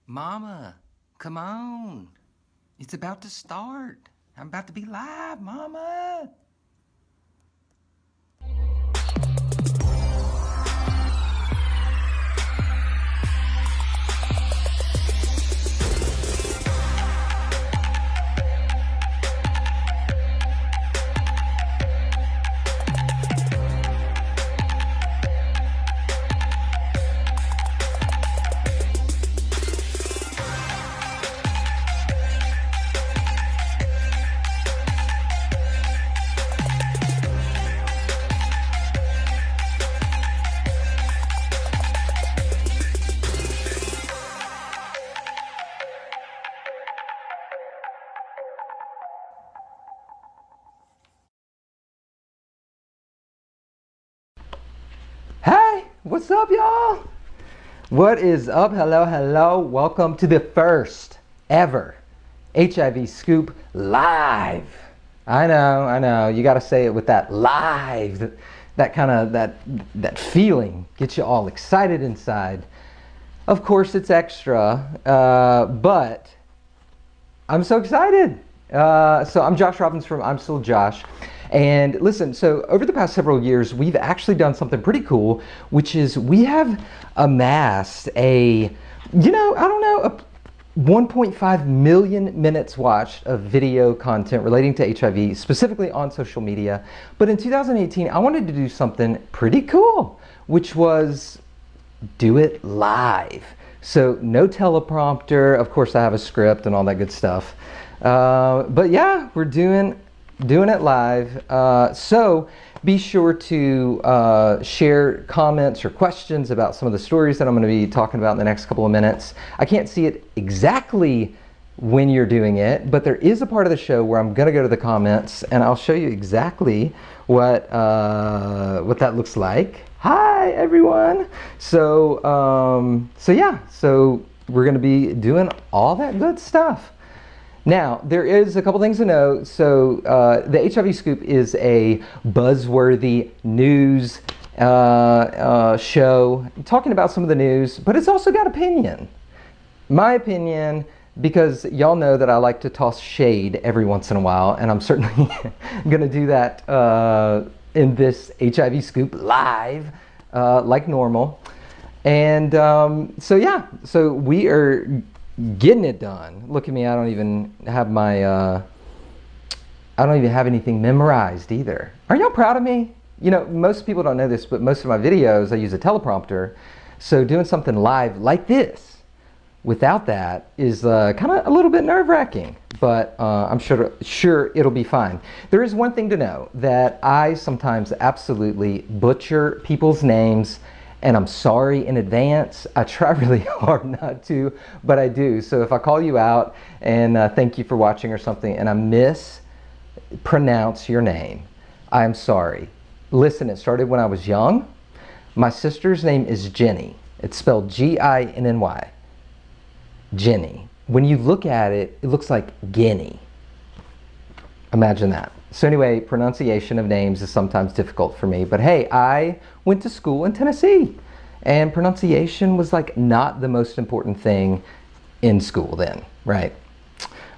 Mama, come on. It's about to start. I'm about to be live, Mama. Hey, what's up, y'all? What is up? Hello, hello. Welcome to the first ever HIV Scoop Live. I know. You got to say it with that live, that kind of that feeling gets you all excited inside. Of course, it's extra, but I'm so excited. So I'm Josh Robbins from I'm Still Josh. And listen, so over the past several years, we've actually done something pretty cool, which is we have amassed a 1.5 million minutes watched of video content relating to HIV, specifically on social media. But in 2018, I wanted to do something pretty cool, which was do it live. So no teleprompter. Of course, I have a script and all that good stuff. But yeah, we're doing it live. So be sure to share comments or questions about some of the stories that I'm going to be talking about in the next couple of minutes. I can't see it exactly when you're doing it, but there is a part of the show where I'm going to go to the comments and I'll show you exactly what that looks like. Hi everyone. So we're going to be doing all that good stuff. Now, there is a couple things to know. So the HIV Scoop is a buzzworthy news show talking about some of the news, but it's also got opinion. My opinion, because y'all know that I like to toss shade every once in a while, and I'm certainly going to do that in this HIV Scoop live like normal. And so we are getting it done. Look at me, I don't even have anything memorized either. Are y'all proud of me? You know, most people don't know this, but most of my videos I use a teleprompter. So doing something live like this without that is kind of a little bit nerve-wracking, but I'm sure it'll be fine. There is one thing to know, that I sometimes absolutely butcher people's names, and I'm sorry in advance. I try really hard not to, but I do. So if I call you out and thank you for watching or something, and I mispronounce your name, I am sorry. Listen, it started when I was young. My sister's name is Jenny. It's spelled G-I-N-N-Y. Jenny. When you look at it, it looks like Guinea. Imagine that. So anyway, pronunciation of names is sometimes difficult for me, but hey, I went to school in Tennessee, and pronunciation was like not the most important thing in school then, right?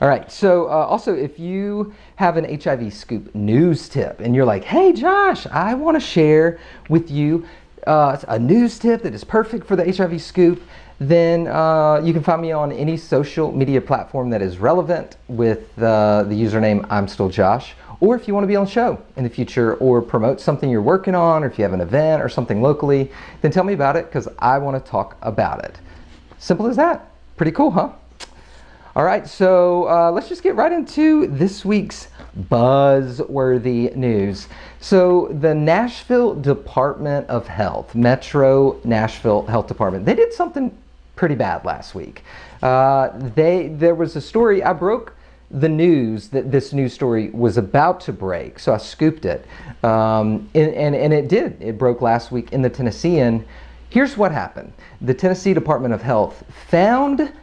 All right, so also if you have an HIV Scoop news tip and you're like, hey Josh, I want to share with you a news tip that is perfect for the HIV Scoop, then you can find me on any social media platform that is relevant with the username I'm Still Josh. Or if you want to be on the show in the future or promote something you're working on, or if you have an event or something locally, then tell me about it, because I want to talk about it. Simple as that. Pretty cool, huh? All right, so let's just get right into this week's buzzworthy news. So the Nashville Department of Health, Metro Nashville Health Department, they did something pretty bad last week. There was a story, I broke the news that this news story was about to break, so I scooped it, and it did. It broke last week in the Tennessean. Here's what happened. The Tennessee Department of Health found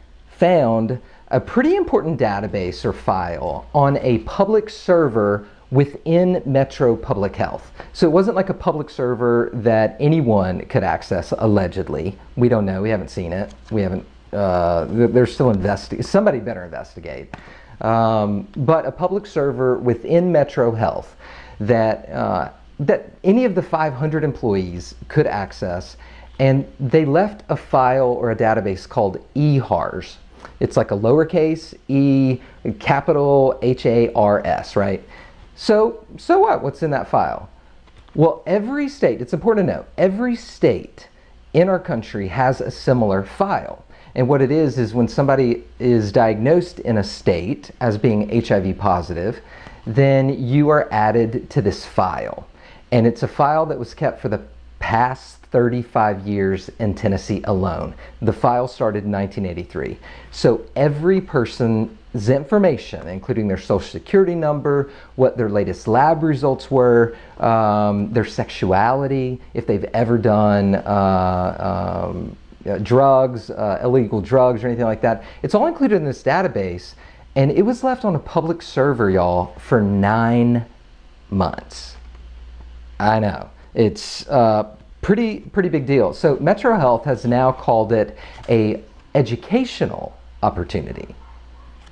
a pretty important database or file on a public server within Metro Public Health. So it wasn't like a public server that anyone could access, allegedly. We don't know. We haven't seen it. We haven't they're still investigating. Somebody better investigate. But a public server within Metro Health that any of the 500 employees could access, and they left a file or a database called EHARS. It's like a lowercase e, capital HARS, right? So what? What's in that file? Well, every state, it's important to know, every state in our country has a similar file. And what it is when somebody is diagnosed in a state as being HIV positive, then you are added to this file. And it's a file that was kept for the past 35 years in Tennessee alone. The file started in 1983. So every person's information, including their social security number, what their latest lab results were, their sexuality, if they've ever done drugs, illegal drugs or anything like that, it's all included in this database. And it was left on a public server, y'all, for 9 months. I know. It's pretty big deal. So Metro Health has now called it a educational opportunity.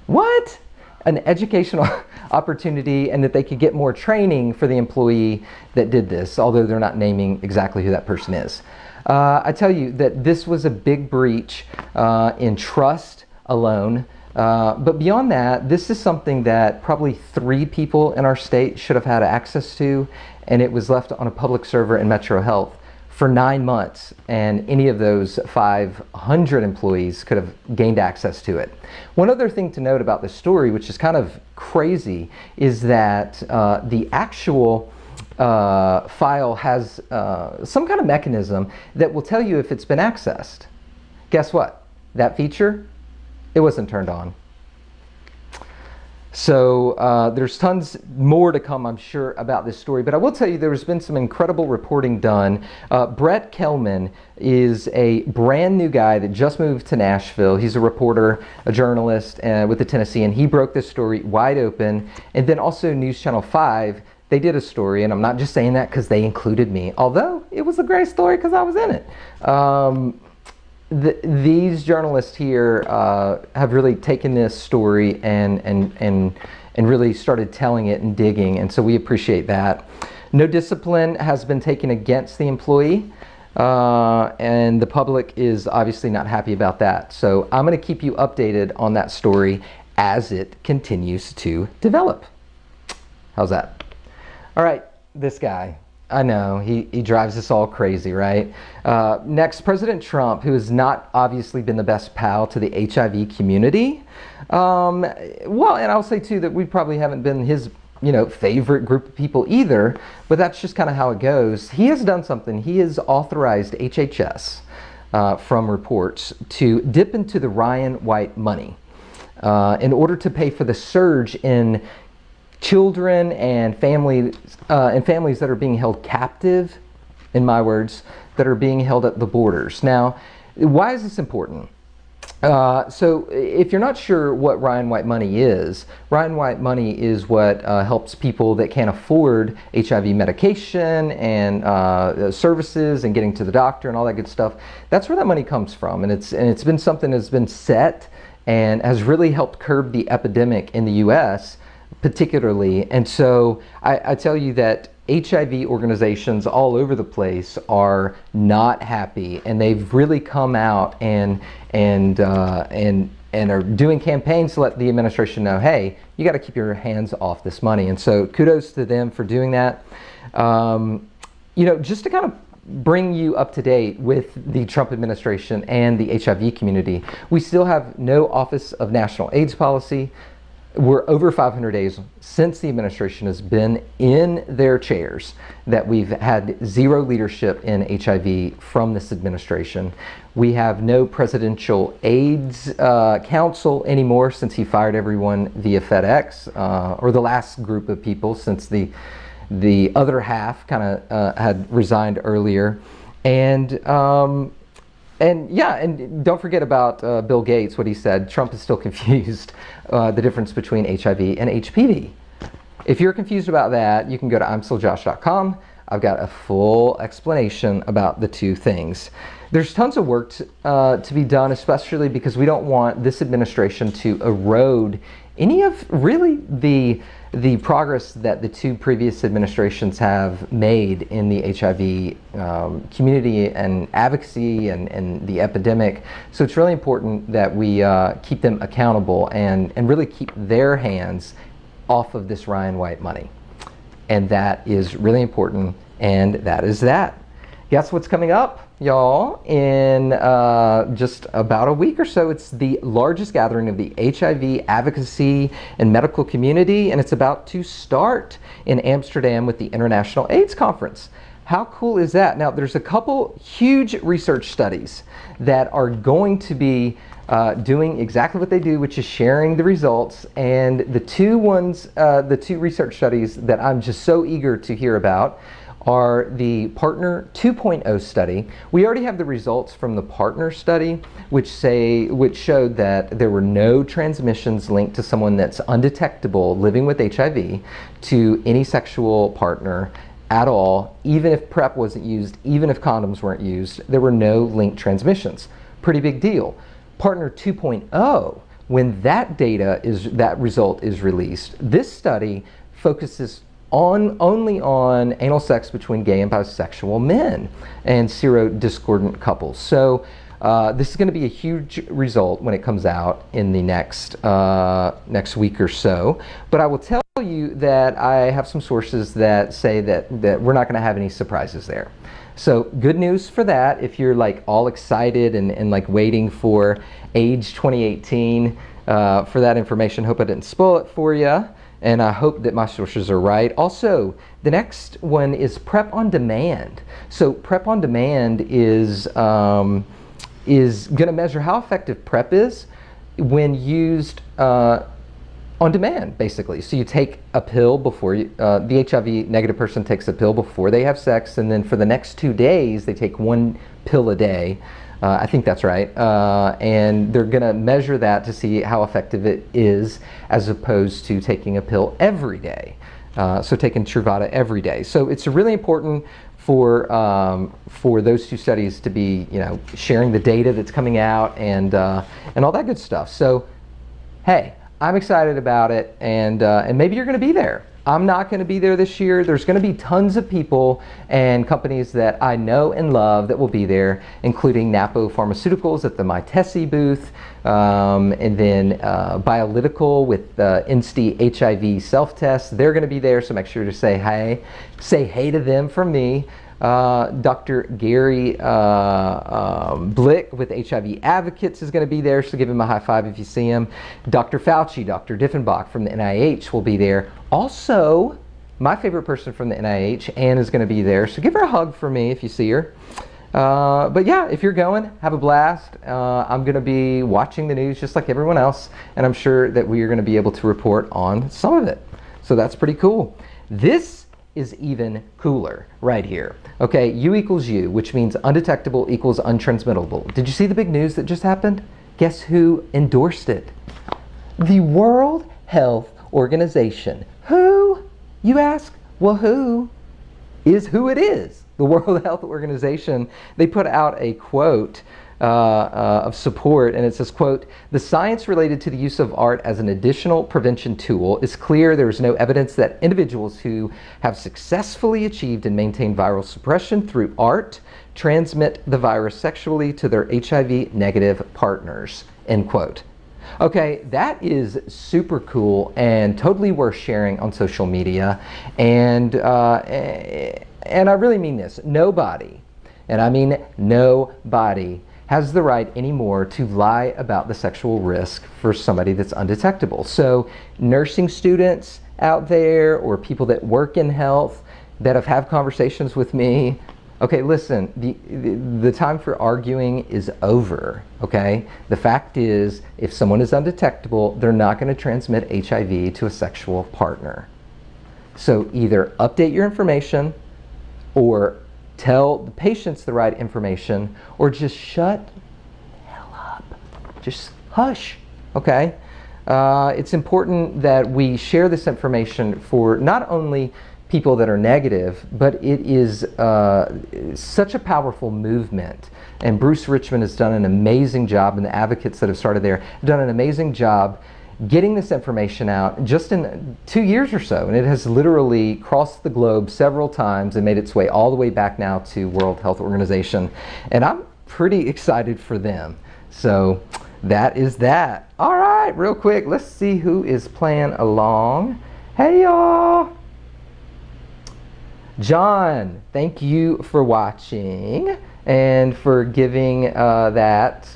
What? An educational opportunity, and that they could get more training for the employee that did this, although they're not naming exactly who that person is. I tell you that this was a big breach in trust alone. But beyond that, this is something that probably 3 people in our state should have had access to, and it was left on a public server in Metro Health for 9 months, and any of those 500 employees could have gained access to it. One other thing to note about this story, which is kind of crazy, is that the actual file has some kind of mechanism that will tell you if it's been accessed. Guess what? That feature, it wasn't turned on. So there's tons more to come, I'm sure, about this story. But I will tell you there's been some incredible reporting done. Brett Kelman is a brand new guy that just moved to Nashville. He's a reporter, a journalist with the Tennessean. He broke this story wide open. And then also News Channel 5, they did a story. And I'm not just saying that because they included me, although it was a great story because I was in it. These journalists here have really taken this story and really started telling it and digging, and so we appreciate that. No discipline has been taken against the employee, and the public is obviously not happy about that. So I'm going to keep you updated on that story as it continues to develop. How's that? All right, this guy. I know, he drives us all crazy, right? Next, President Trump, who has not obviously been the best pal to the HIV community. Well, and I'll say too that we probably haven't been his, favorite group of people either, but that's just kind of how it goes. He has done something. He has authorized HHS, from reports, to dip into the Ryan White money in order to pay for the surge in children and families that are being held captive, in my words, that are being held at the borders. Now, why is this important? So if you're not sure what Ryan White money is what helps people that can't afford HIV medication and services and getting to the doctor and all that good stuff. That's where that money comes from, and it's been something that's been set and has really helped curb the epidemic in the U.S. particularly. And so I tell you that HIV organizations all over the place are not happy, and they've really come out and are doing campaigns to let the administration know, hey, you got to keep your hands off this money. And so kudos to them for doing that. Just to kind of bring you up to date with the Trump administration and the HIV community, we still have no Office of National AIDS Policy. We're over 500 days since the administration has been in their chairs that we've had zero leadership in HIV from this administration. We have no presidential AIDS council anymore since he fired everyone via FedEx, or the last group of people, since the other half kind of had resigned earlier. And don't forget about Bill Gates, what he said. Trump is still confused the difference between HIV and HPV. If you're confused about that, you can go to imstilljosh.com. I've got a full explanation about the two things. There's tons of work to be done, especially because we don't want this administration to erode any of really the progress that the two previous administrations have made in the HIV community and advocacy and the epidemic. So it's really important that we keep them accountable and really keep their hands off of this Ryan White money. And that is really important, and that is that. Guess what's coming up, y'all? In just about a week or so, it's the largest gathering of the HIV advocacy and medical community, and it's about to start in Amsterdam with the International AIDS Conference. How cool is that? Now, there's a couple huge research studies that are going to be doing exactly what they do, which is sharing the results. And the two research studies that I'm just so eager to hear about are the Partner 2.0 study. We already have the results from the Partner study, which showed that there were no transmissions linked to someone that's undetectable living with HIV to any sexual partner at all. Even if PrEP wasn't used, even if condoms weren't used, there were no linked transmissions. Pretty big deal. Partner 2.0, when that result is released, this study focuses only on anal sex between gay and bisexual men and serodiscordant couples. So this is going to be a huge result when it comes out in the next week or so. But I will tell you that I have some sources that say that we're not going to have any surprises there. So good news for that. If you're like all excited and like waiting for AIDS 2018 for that information, hope I didn't spoil it for you. And I hope that my sources are right. Also, the next one is PrEP on demand. So PrEP on demand is going to measure how effective PrEP is when used on demand, basically. So you take a pill before the HIV negative person takes a pill before they have sex, and then for the next 2 days they take one pill a day. I think that's right. And they're going to measure that to see how effective it is as opposed to taking a pill every day. So taking Truvada every day. So it's really important for those two studies to be, sharing the data that's coming out and all that good stuff. So, hey, I'm excited about it, and maybe you're going to be there. I'm not going to be there this year. There's going to be tons of people and companies that I know and love that will be there, including Napo Pharmaceuticals at the Mytesi booth, and then Biolytical with Insti HIV self-test. They're going to be there, so make sure to say hey to them from me. Dr. Gary Blick with HIV Advocates is going to be there, so give him a high five if you see him. Dr. Fauci, Dr. Diffenbach from the NIH will be there. Also, my favorite person from the NIH, Anne, is going to be there, so give her a hug for me if you see her. But yeah, if you're going, have a blast. I'm going to be watching the news just like everyone else, and I'm sure that we are going to be able to report on some of it. So that's pretty cool. This is even cooler right here. Okay, U=U, which means undetectable equals untransmittable. Did you see the big news that just happened? Guess who endorsed it? The World Health Organization. Who? You ask? Well, who is who it is? The World Health Organization. They put out a quote of support, and it says, quote, "The science related to the use of art as an additional prevention tool is clear. There is no evidence that individuals who have successfully achieved and maintained viral suppression through art transmit the virus sexually to their HIV negative partners," end quote. Okay, that is super cool and totally worth sharing on social media. And I really mean this. Nobody, and I mean nobody, has the right anymore to lie about the sexual risk for somebody that's undetectable. So nursing students out there or people that work in health that have had conversations with me, okay, listen, the time for arguing is over, okay? The fact is, if someone is undetectable, they're not going to transmit HIV to a sexual partner. So either update your information or tell the patients the right information, or just shut the hell up. Just hush, okay? It's important that we share this information for not only people that are negative, but it is such a powerful movement. And Bruce Richmond has done an amazing job, and the advocates that have started there have done an amazing job getting this information out just in 2 years or so. And it has literally crossed the globe several times and made its way all the way back now to World Health Organization. And I'm pretty excited for them. So that is that. All right, real quick, let's see who is playing along. Hey, y'all. John, thank you for watching and for giving that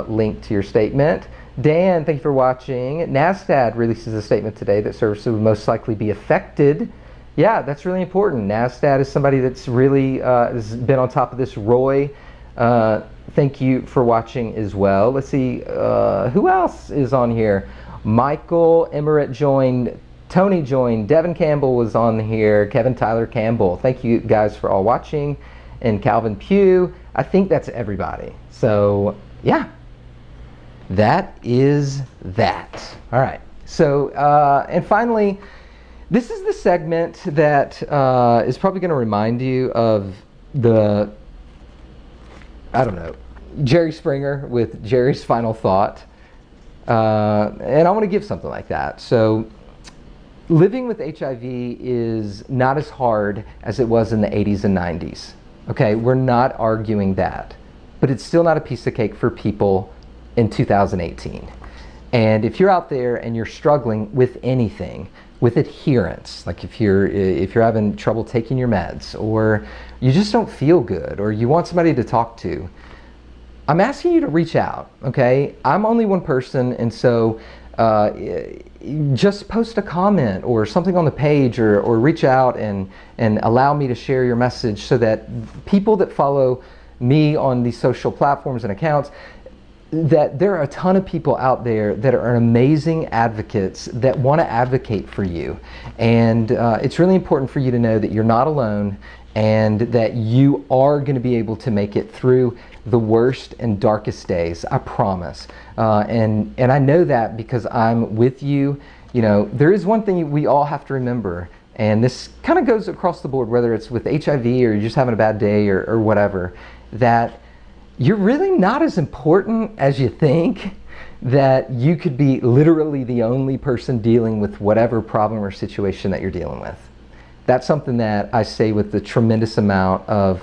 link to your statement. Dan, thank you for watching. NASDAQ releases a statement today that services would most likely be affected. Yeah, that's really important. NASDAQ is somebody that's really has been on top of this. Roy, thank you for watching as well. Let's see, who else is on here? Michael Emmerich joined. Tony joined. Devin Campbell was on here. Kevin Tyler Campbell. Thank you guys for all watching. And Calvin Pugh. I think that's everybody. So, yeah. That is that. All right. So, and finally, this is the segment that is probably going to remind you of the, I don't know, Jerry Springer with Jerry's Final Thought. And I want to give something like that. So, living with HIV is not as hard as it was in the 80s and 90s. Okay, we're not arguing that. But it's still not a piece of cake for people in 2018. And if you're out there and you're struggling with anything, with adherence, like if you're having trouble taking your meds, or you just don't feel good, or you want somebody to talk to, I'm asking you to reach out, okay? I'm only one person, and so just post a comment or something on the page, or reach out and allow me to share your message so that people that follow me on these social platforms and accounts, that there are a ton of people out there that are amazing advocates that want to advocate for you. And it's really important for you to know that you're not alone and that you are going to be able to make it through the worst and darkest days, I promise. And I know that because I'm with you. You know, there is one thing we all have to remember, and this kind of goes across the board, whether it's with HIV or you're just having a bad day or whatever, that you're really not as important as you think, that you could be literally the only person dealing with whatever problem or situation that you're dealing with. That's something that I say with a tremendous amount of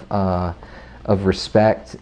respect,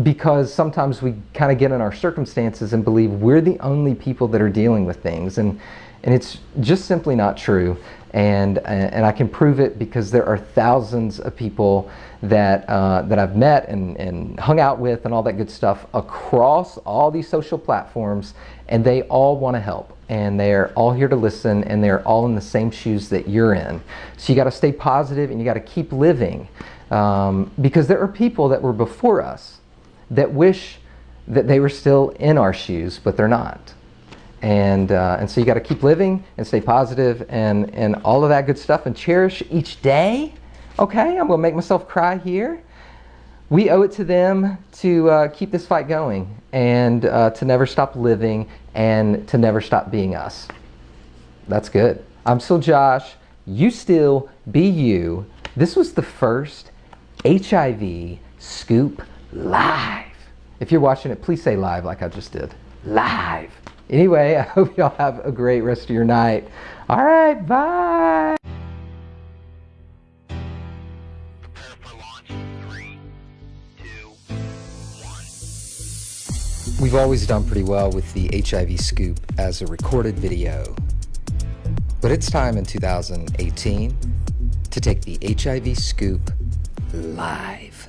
because sometimes we kind of get in our circumstances and believe we're the only people that are dealing with things, and it's just simply not true. And I can prove it because there are thousands of people that I've met and hung out with and all that good stuff across all these social platforms, and they all want to help, and they're all here to listen, and they're all in the same shoes that you're in. So you got to stay positive and you got to keep living, because there are people that were before us that wish that they were still in our shoes, but they're not. And so you got to keep living and stay positive and all of that good stuff, and cherish each day. Okay, I'm going to make myself cry here. We owe it to them to keep this fight going, and to never stop living, and to never stop being us. That's good. I'm still Josh. You still be you. This was the first HIV Scoop Live. If you're watching it, please say live like I just did. Live. Anyway, I hope y'all have a great rest of your night. All right, bye. Prepare for launch. 3, 2, 1. We've always done pretty well with the HIV Scoop as a recorded video. But it's time in 2018 to take the HIV Scoop live.